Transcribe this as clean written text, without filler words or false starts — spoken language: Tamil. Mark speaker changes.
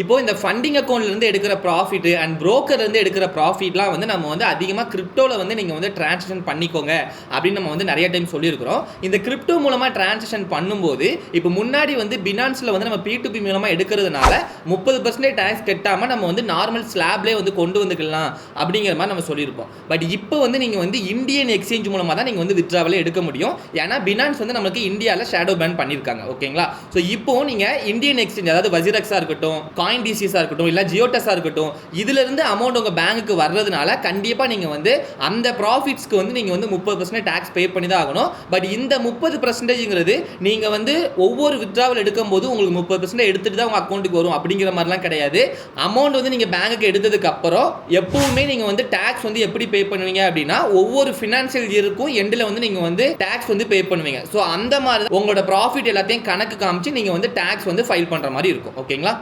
Speaker 1: இப்போ இந்த ஃபண்டிங் அக்கௌண்ட்லேருந்து எடுக்கிற ப்ராஃபிட் அண்ட் புரோக்கர்லேருந்து எடுக்கிற ப்ராஃபிட்லாம் வந்து நம்ம வந்து அதிகமாக கிரிப்டோவில் வந்து நீங்கள் வந்து டிரான்சாக்ஷன் பண்ணிக்கோங்க அப்படின்னு நம்ம வந்து நிறைய டைம் சொல்லியிருக்கிறோம். இந்த கிரிப்டோ மூலமாக டிரான்சாக்ஷன் பண்ணும்போது இப்போ முன்னாடி வந்து பினான்ஸில் வந்து நம்ம P2P மூலமாக எடுக்கிறதுனால 30% டேக்ஸ் கட்டாமல் நம்ம வந்து நார்மல் ஸ்லாப்லேயே வந்து கொண்டு வந்துக்கலாம் அப்படிங்கிற மாதிரி நம்ம சொல்லியிருப்போம். பட் இப்போ வந்து நீங்கள் வந்து இந்தியன் எக்ஸ்சேஞ்ச் மூலமாக தான் நீங்கள் வந்து வித்ட்ராவலே எடுக்க முடியும். ஏன்னா பினான்ஸ் வந்து நமக்கு இந்தியாவில் ஷேடோ பேன் பண்ணியிருக்காங்க. ஓகேங்களா? ஸோ இப்போ நீங்கள் இந்தியன் எக்ஸ்சேஞ்ச் அதாவது வஜிரக்ஸாக இருக்கட்டும், காயின் டிசிஸாக இருக்கட்டும், இல்லை ஜியோடெஸாக இருக்கட்டும், இதிலிருந்து அமௌண்ட் உங்கள் பேங்குக்கு வர்றதுனால கண்டிப்பாக நீங்கள் வந்து அந்த ப்ராஃபிட்ஸ்க்கு வந்து நீங்கள் வந்து 30% டேக்ஸ் பே பண்ணி தான் ஆகணும். பட் இந்த 30%ங்கிறது நீங்கள் வந்து ஒவ்வொரு வித்ட்ராவல் எடுக்கும்போது உங்களுக்கு 30% எடுத்துட்டு தான் உங்கள் அக்கௌண்ட்டுக்கு வரும் அப்படிங்கிற மாதிரிலாம் கிடையாது. அமௌண்ட் வந்து நீங்கள் பேங்குக்கு எடுத்ததுக்கு அப்புறம் எப்பவுமே நீங்கள் வந்து டேக்ஸ் வந்து எப்படி பே பண்ணுவீங்க அப்படின்னா ஒவ்வொரு ஃபினான்ஷியல் இயருக்கும் எண்டில் வந்து நீங்கள் வந்து டேக்ஸ் வந்து பே பண்ணுவீங்க. ஸோ அந்த மாதிரி உங்களோட ப்ராஃபிட் எல்லாத்தையும் கணக்கு காமிச்சு நீங்கள் வந்து டேக்ஸ் வந்து ஃபைல் பண்ணுற மாதிரி இருக்கும். ஓகேங்களா?